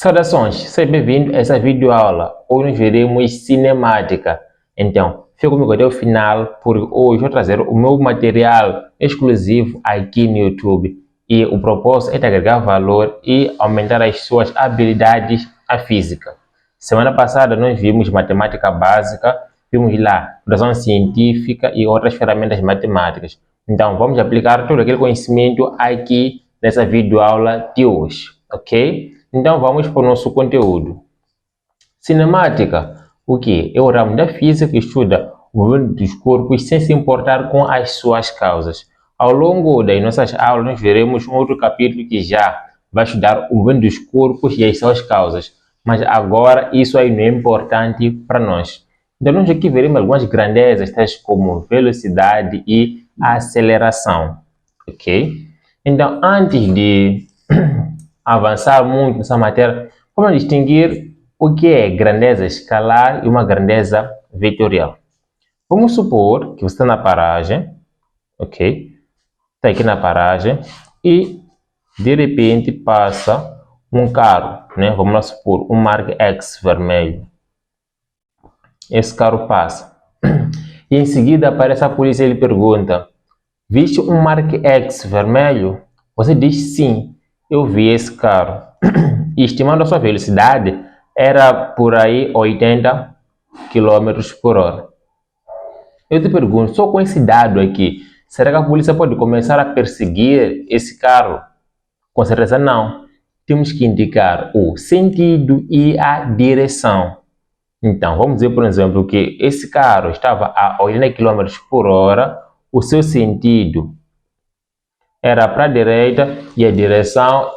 Saudações, seja bem-vindo a essa videoaula. Hoje nós veremos cinemática. Então, fica comigo até o final, porque hoje vou trazer o meu material exclusivo aqui no YouTube. E o propósito é de agregar valor e aumentar as suas habilidades à física. Semana passada nós vimos matemática básica, vimos lá notação científica e outras ferramentas matemáticas. Então, vamos aplicar todo aquele conhecimento aqui nessa videoaula de hoje, ok? Então vamos para o nosso conteúdo. Cinemática, o que? É o ramo da física que estuda o movimento dos corpos sem se importar com as suas causas. Ao longo das nossas aulas nós veremos um outro capítulo que já vai estudar o movimento dos corpos e as suas causas. Mas agora isso aí não é importante para nós. Então nós aqui veremos algumas grandezas, tais como velocidade e aceleração. Ok? Então antes de avançar muito nessa matéria, vamos distinguir o que é grandeza escalar e uma grandeza vetorial. Vamos supor que você está na paragem, ok? Está aqui na paragem e de repente passa um carro, né? Vamos lá supor um Mark X vermelho. Esse carro passa e em seguida aparece a polícia e ele pergunta: viste um Mark X vermelho? Você diz sim, eu vi esse carro. E estimando a sua velocidade, era por aí 80 km por hora. Eu te pergunto, só com esse dado aqui, será que a polícia pode começar a perseguir esse carro? Com certeza não. Temos que indicar o sentido e a direção. Então, vamos dizer, por exemplo, que esse carro estava a 80 km por hora, o seu sentido era para a direita e a direção,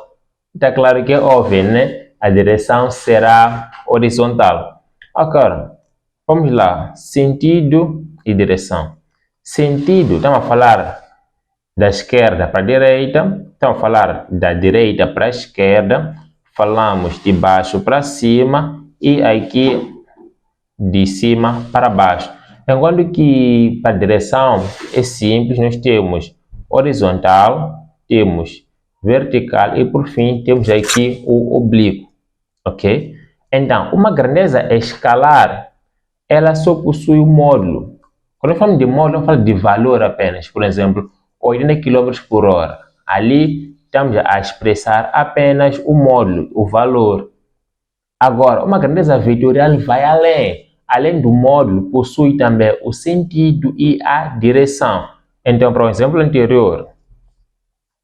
está claro que é óbvio, né? A direção será horizontal. Agora, vamos lá. Sentido e direção. Sentido, estamos a falar da esquerda para a direita, estamos a falar da direita para a esquerda, falamos de baixo para cima e aqui de cima para baixo. Enquanto que para a direção é simples, nós temos horizontal, temos vertical e por fim temos aqui o oblíquo, ok? Então, uma grandeza escalar, ela só possui um módulo. Quando eu falo de módulo, eu falo de valor apenas. Por exemplo, 80 km por hora. Ali estamos a expressar apenas o módulo, o valor. Agora, uma grandeza vetorial vai além. Além do módulo, possui também o sentido e a direção. Então, para o exemplo anterior,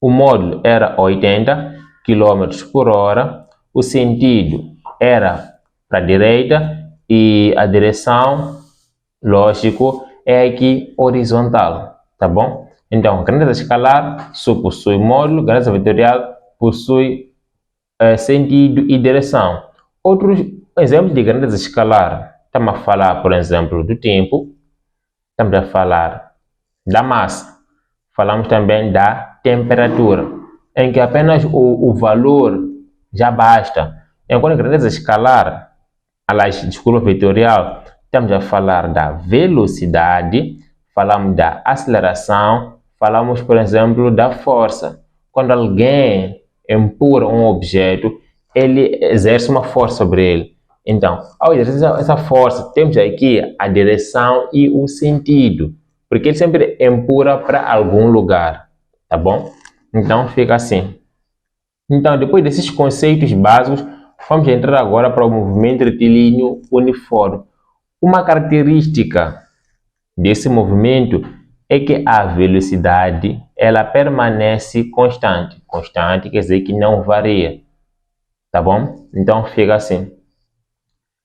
o módulo era 80 km por hora, o sentido era para a direita e a direção, lógico, é aqui horizontal, tá bom? Então, grandeza escalar só possui módulo, grandeza vetorial possui sentido e direção. Outros exemplos de grandeza escalar, estamos a falar, por exemplo, do tempo, estamos a falar da massa, falamos também da temperatura, em que apenas o valor já basta. Enquanto a grandeza escalar, aliás, desculpa, vetorial, estamos a falar da velocidade, falamos da aceleração, falamos, por exemplo, da força. Quando alguém empurra um objeto, ele exerce uma força sobre ele. Então, ao exercer essa força, temos aqui a direção e o sentido, porque ele sempre empurra para algum lugar, tá bom? Então, fica assim. Então, depois desses conceitos básicos, vamos entrar agora para o movimento retilíneo uniforme. Uma característica desse movimento é que a velocidade ela permanece constante. Constante quer dizer que não varia, tá bom? Então fica assim.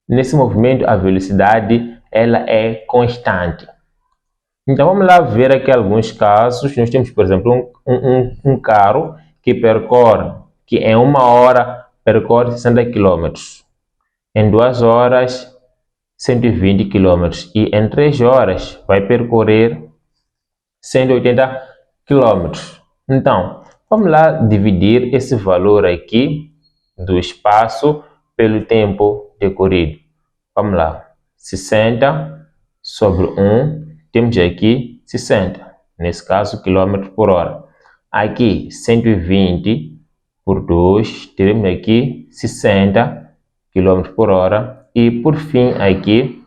Nesse movimento a velocidade ela é constante. Então vamos lá ver aqui alguns casos. Nós temos, por exemplo, um carro que percorre, que em 1 hora percorre 60 km. Em 2 horas 120 km e em 3 horas vai percorrer 180 km. Então, vamos lá dividir esse valor aqui do espaço pelo tempo decorrido. Vamos lá, 60 sobre 1, temos aqui 60, nesse caso km por hora. Aqui 120 por 2, teremos aqui 60 km por hora. E por fim aqui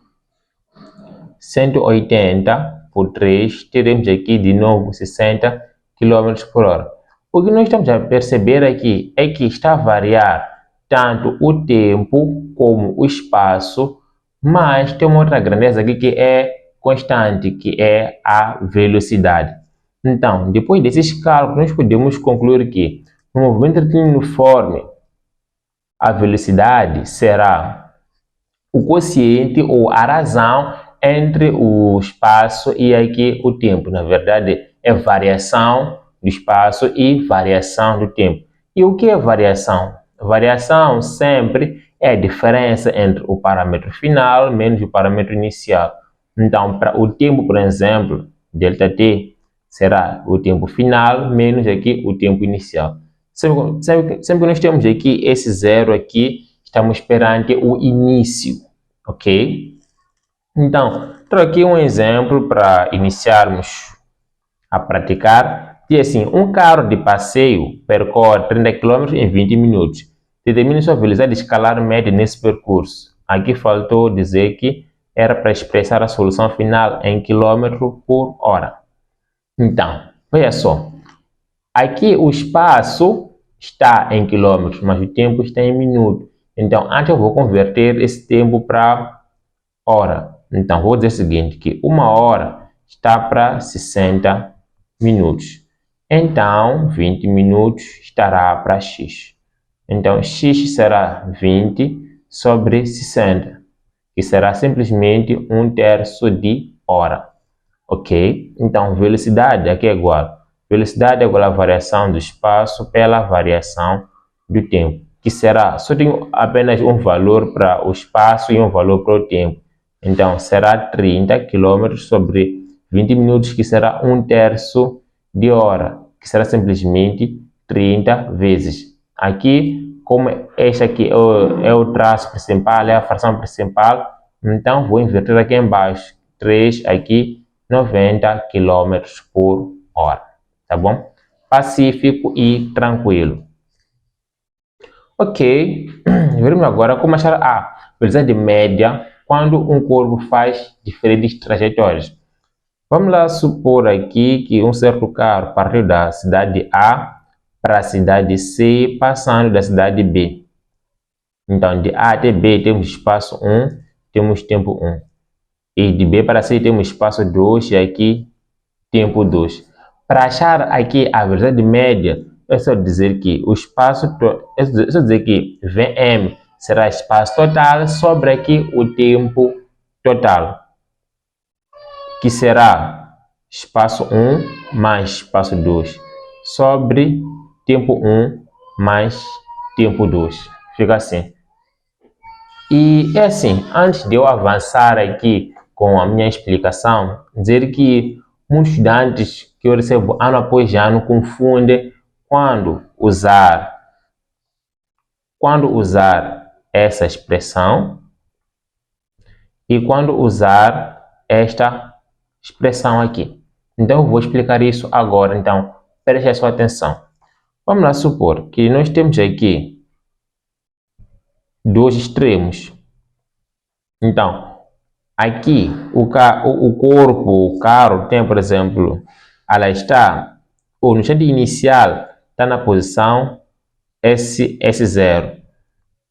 180 por 3, teremos aqui de novo 60 km por hora. O que nós estamos a perceber aqui é que está a variar tanto o tempo como o espaço, mas tem uma outra grandeza aqui que é constante, que é a velocidade. Então, depois desses cálculos, nós podemos concluir que no movimento retilíneo uniforme, a velocidade será o quociente ou a razão entre o espaço e aqui o tempo. Na verdade, é variação do espaço e variação do tempo. E o que é variação? Variação sempre é a diferença entre o parâmetro final menos o parâmetro inicial. Então, para o tempo, por exemplo, ΔT será o tempo final menos aqui o tempo inicial. Sempre que nós temos aqui esse zero aqui, estamos perante o início, ok? Então, trago aqui um exemplo para iniciarmos a praticar. E assim, um carro de passeio percorre 30 km em 20 minutos. Determine sua velocidade escalar média nesse percurso. Aqui faltou dizer que era para expressar a solução final em km por hora. Então, veja só. Aqui o espaço está em quilômetros, mas o tempo está em minutos. Então, antes eu vou converter esse tempo para hora. Então, vou dizer o seguinte, que uma hora está para 60 minutos. Então, 20 minutos estará para x. Então, x será 20 sobre 60, que será simplesmente 1/3 de hora. Ok? Então, velocidade aqui é igual. Velocidade é igual à variação do espaço pela variação do tempo, que será, só tenho apenas um valor para o espaço e um valor para o tempo. Então, será 30 km sobre 20 minutos, que será 1/3 de hora, que será simplesmente 30 vezes. Aqui, como este aqui é o traço principal, é a fração principal, então vou inverter aqui embaixo. 3 aqui, 90 km por hora, tá bom? Pacífico e tranquilo. Ok, veremos agora como achar a velocidade média quando um corpo faz diferentes trajetórias. Vamos lá supor aqui que um certo carro partiu da cidade A para a cidade C, passando da cidade B. Então, de A até B temos espaço 1, temos tempo 1. E de B para C temos espaço 2 e aqui tempo 2. Para achar aqui a velocidade média, é só dizer que o espaço, é só dizer que Vm será espaço total sobre aqui o tempo total, que será espaço 1 mais espaço 2 sobre tempo 1 mais tempo 2. Fica assim. E é assim, antes de eu avançar aqui com a minha explicação, dizer que muitos estudantes que eu recebo ano após ano confundem quando usar essa expressão e quando usar esta expressão aqui. Então, eu vou explicar isso agora. Então, preste a sua atenção. Vamos lá supor que nós temos aqui dois extremos. Então, aqui o corpo, o carro tem, por exemplo, ela está, ou no instante inicial, está na posição S0.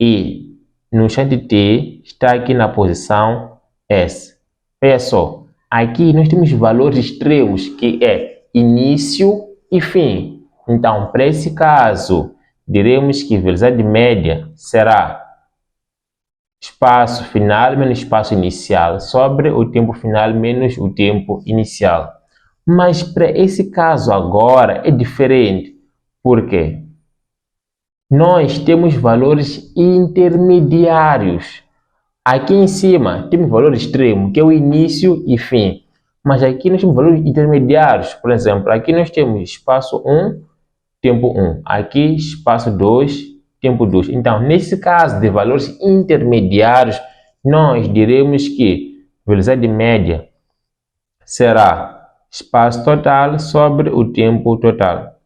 E no instante T está aqui na posição S. Veja só, aqui nós temos valores extremos, que é início e fim. Então, para esse caso, diremos que a velocidade média será espaço final menos espaço inicial sobre o tempo final menos o tempo inicial. Mas para esse caso agora é diferente. Por quê? Nós temos valores intermediários. Aqui em cima temos valor extremo, que é o início e fim. Mas aqui nós temos valores intermediários. Por exemplo, aqui nós temos espaço 1, tempo 1. Aqui espaço 2, tempo 2. Então, nesse caso de valores intermediários, nós diremos que a velocidade média será espaço total sobre o tempo total,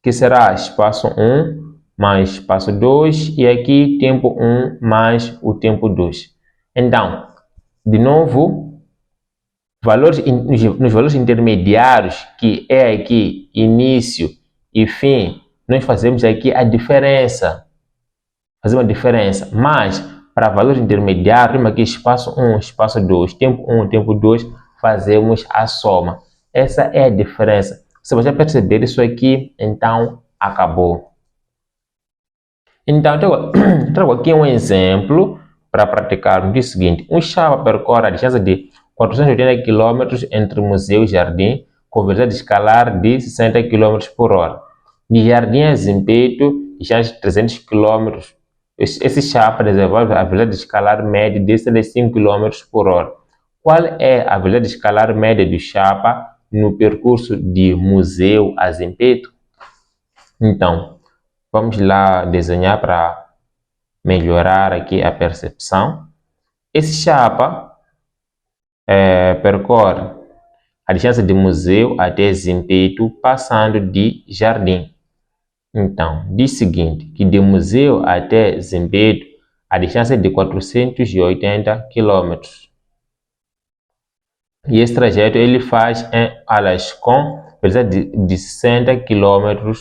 que será espaço 1 mais espaço 2 e aqui tempo 1 mais o tempo 2. Então, de novo, nos valores intermediários, que é aqui início e fim, nós fazemos aqui a diferença. Fazemos a diferença, mas para valores intermediários, temos aqui espaço 1, espaço 2, tempo 1, tempo 2, fazemos a soma. Essa é a diferença. Se você perceber isso aqui, então acabou. Então, trago aqui um exemplo para praticarmos o seguinte. Um chapa percorre a distância de 480 km entre museu e jardim, com velocidade escalar de 60 km por hora. De jardim a Zimpeto, distância de 300 km. Esse chapa desenvolve a velocidade escalar média de 75 km por hora. Qual é a velocidade escalar média do chapa no percurso de museu a Zimpeto? Então, vamos lá desenhar para melhorar aqui a percepção. Esse chapa percorre a distância de museu até Zimpeto passando de jardim. Então, diz o seguinte, que de museu até Zimpeto a distância é de 480 km. E esse trajeto ele faz em alas com velocidade de 60 km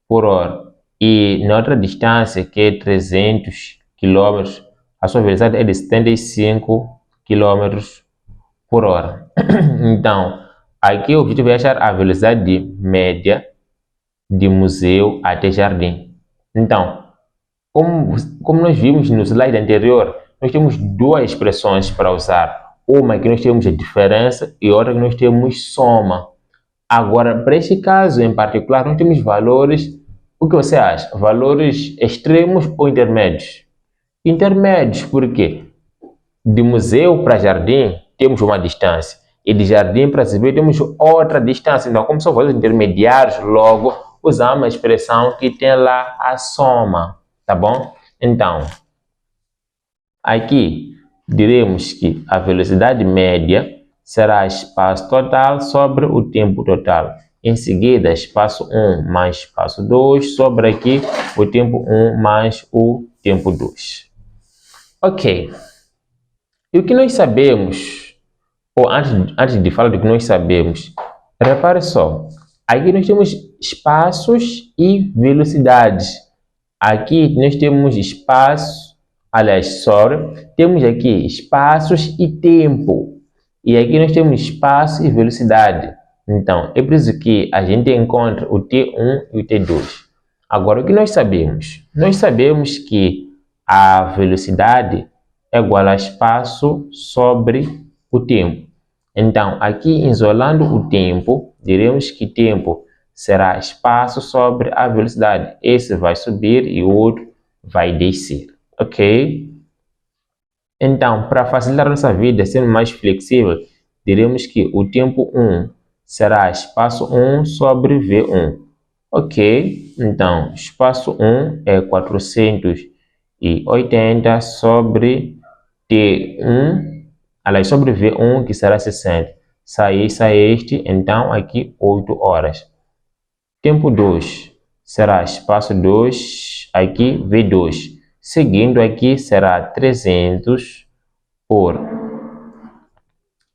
por hora. E na outra distância, que é 300 km, a sua velocidade é de 75 km por hora. Então, aqui o objetivo é achar a velocidade média de museu até jardim. Então, como nós vimos no slide anterior, nós temos duas expressões para usar. Uma que nós temos a diferença e outra que nós temos soma. Agora, para este caso em particular, nós temos valores, o que você acha? Valores extremos ou intermédios? Intermédios, por quê? De museu para jardim, temos uma distância. E de jardim para Zimpeto, temos outra distância. Então, como são valores intermediários, logo, usamos a expressão que tem lá a soma. Tá bom? Então, aqui diremos que a velocidade média será espaço total sobre o tempo total. Em seguida, espaço 1 mais espaço 2 sobre aqui o tempo 1 mais o tempo 2. Ok. E o que nós sabemos, ou antes de falar do que nós sabemos, repare só, aqui nós temos espaços e velocidades. Aqui nós temos espaço, aliás, temos aqui espaços e tempo. E aqui nós temos espaço e velocidade. Então, é preciso que a gente encontre o T1 e o T2. Agora, o que nós sabemos? Nós sabemos que a velocidade é igual a espaço sobre o tempo. Então, aqui isolando o tempo, diremos que tempo será espaço sobre a velocidade. Esse vai subir e o outro vai descer. Ok? Então, para facilitar a nossa vida, sendo mais flexível, diremos que o tempo 1 será espaço 1 sobre V1. Ok? Então, espaço 1 é 480 sobre T1, aliás, sobre V1, que será 60. Sai este, então aqui 8 horas. Tempo 2 será espaço 2, aqui V2. Seguindo aqui será 300 por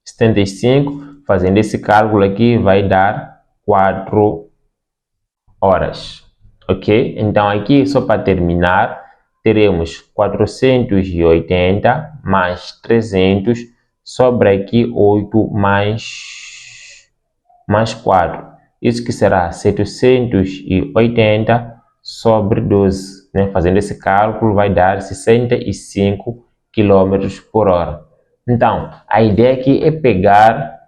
75. Fazendo esse cálculo aqui vai dar 4 horas. Ok? Então aqui, só para terminar, teremos 480 mais 300 sobre aqui 8 mais 4. Isso que será 780 sobre 12. Né? Fazendo esse cálculo vai dar 65 km por hora. Então, a ideia aqui é pegar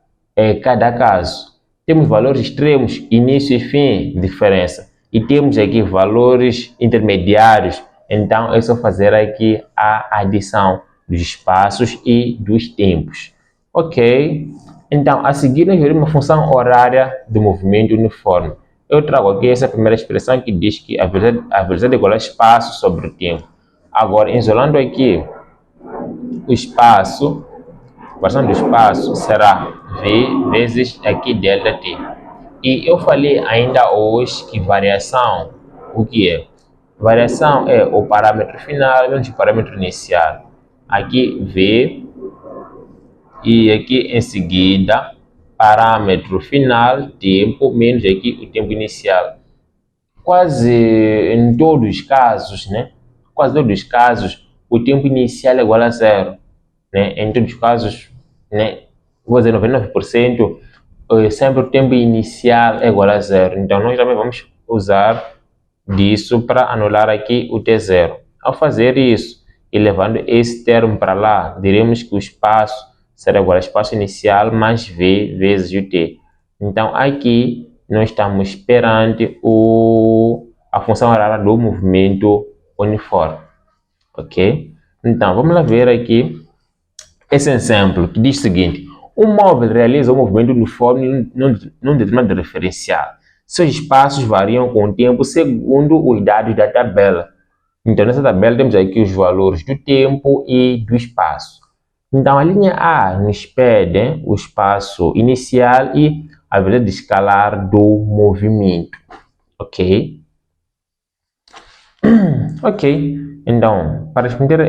cada caso. Temos valores extremos, início e fim, diferença. E temos aqui valores intermediários. Então, é só fazer aqui a adição dos espaços e dos tempos. Ok? Então, a seguir, nós veremos uma função horária do movimento uniforme. Eu trago aqui essa primeira expressão que diz que a velocidade é igual a espaço sobre o tempo. Agora, isolando aqui o espaço, a variação do espaço será V vezes aqui ΔT. E eu falei ainda hoje que variação, o que é? Variação é o parâmetro final menos o parâmetro inicial. Aqui V e aqui em seguida parâmetro final, tempo, menos aqui o tempo inicial. Quase em todos os casos, né? Quase todos os casos, o tempo inicial é igual a zero, né? Em todos os casos, né? Vou dizer 99%, sempre o tempo inicial é igual a zero. Então, nós também vamos usar disso para anular aqui o T0. Ao fazer isso e levando esse termo para lá, diremos que o espaço será igual ao espaço inicial mais V vezes o T. Então, aqui nós estamos perante a função horária do movimento uniforme. Ok? Então, vamos lá ver aqui esse exemplo que diz o seguinte: um móvel realiza um movimento uniforme num determinado referencial. Seus espaços variam com o tempo segundo os dados da tabela. Então, nessa tabela temos aqui os valores do tempo e do espaço. Então, a linha A nos pede o espaço inicial e a velocidade escalar do movimento. Ok? Ok. Então, para responder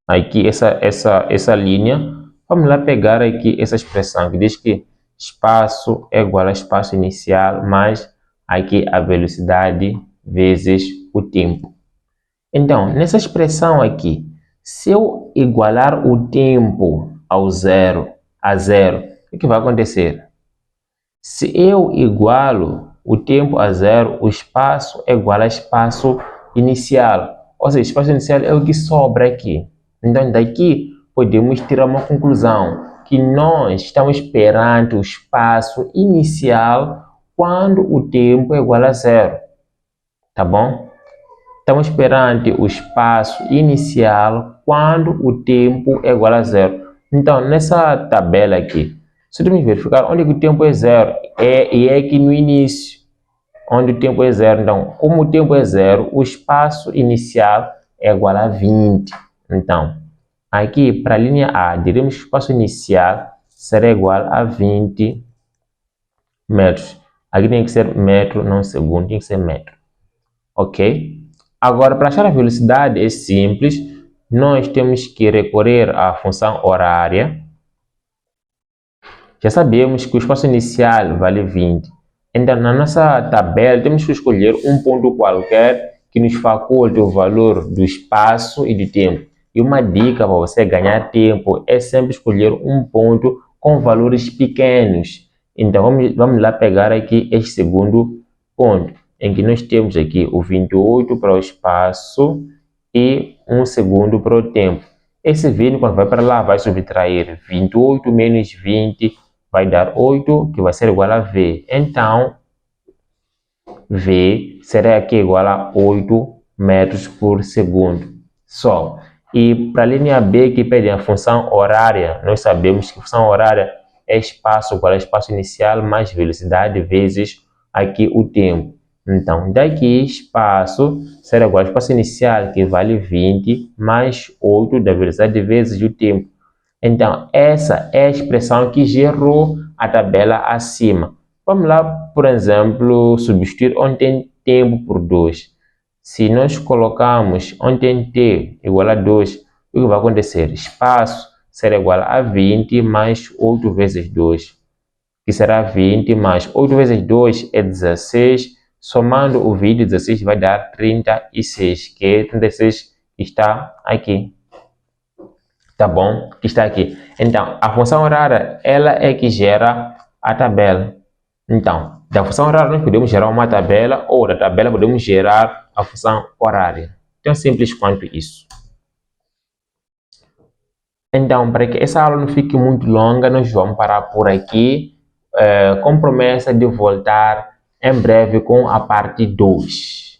aqui essa linha, vamos lá pegar aqui essa expressão que diz que espaço é igual a espaço inicial mais aqui a velocidade vezes o tempo. Então, nessa expressão aqui, se eu igualar o tempo a zero, o que vai acontecer? Se eu igualo o tempo a zero, o espaço é igual a espaço inicial. Ou seja, espaço inicial é o que sobra aqui. Então, daqui podemos tirar uma conclusão, que nós estamos perante o espaço inicial quando o tempo é igual a zero. Tá bom? Estamos perante o espaço inicial quando o tempo é igual a zero. Então, nessa tabela aqui, se vamos verificar onde o tempo é zero, é aqui no início, onde o tempo é zero. Então, como o tempo é zero, o espaço inicial é igual a 20. Então, aqui para a linha A, diremos que o espaço inicial será igual a 20 metros. Aqui tem que ser metro, não segundo, tem que ser metro. Ok? Agora, para achar a velocidade é simples, nós temos que recorrer à função horária. Já sabemos que o espaço inicial vale 20. Então, na nossa tabela, temos que escolher um ponto qualquer que nos faculte o valor do espaço e do tempo. E uma dica para você ganhar tempo é sempre escolher um ponto com valores pequenos. Então, vamos lá pegar aqui este segundo ponto, em que nós temos aqui o 28 para o espaço e 1 segundo para o tempo. Esse 20, quando vai para lá, vai subtrair 28 menos 20, vai dar 8, que vai ser igual a V. Então, V será aqui igual a 8 metros por segundo. Só. E para a linha B, que pede a função horária, nós sabemos que a função horária é espaço igual a espaço inicial mais velocidade vezes aqui o tempo. Então, daqui espaço será igual ao espaço inicial, que vale 20, mais 8 da velocidade vezes o tempo. Então, essa é a expressão que gerou a tabela acima. Vamos lá, por exemplo, substituir onde tem tempo por 2. Se nós colocamos onde tem t igual a 2, o que vai acontecer? Espaço será igual a 20 mais 8 vezes 2, que será 20 mais 8 vezes 2 é 16. Somando o 20 e 16 vai dar 36, que é 36 que está aqui. Tá bom? Que está aqui. Então, a função horária, ela é que gera a tabela. Então, da função horária nós podemos gerar uma tabela, ou da tabela podemos gerar a função horária. Tão simples quanto isso. Então, para que essa aula não fique muito longa, nós vamos parar por aqui, com promessa de voltar em breve com a parte 2.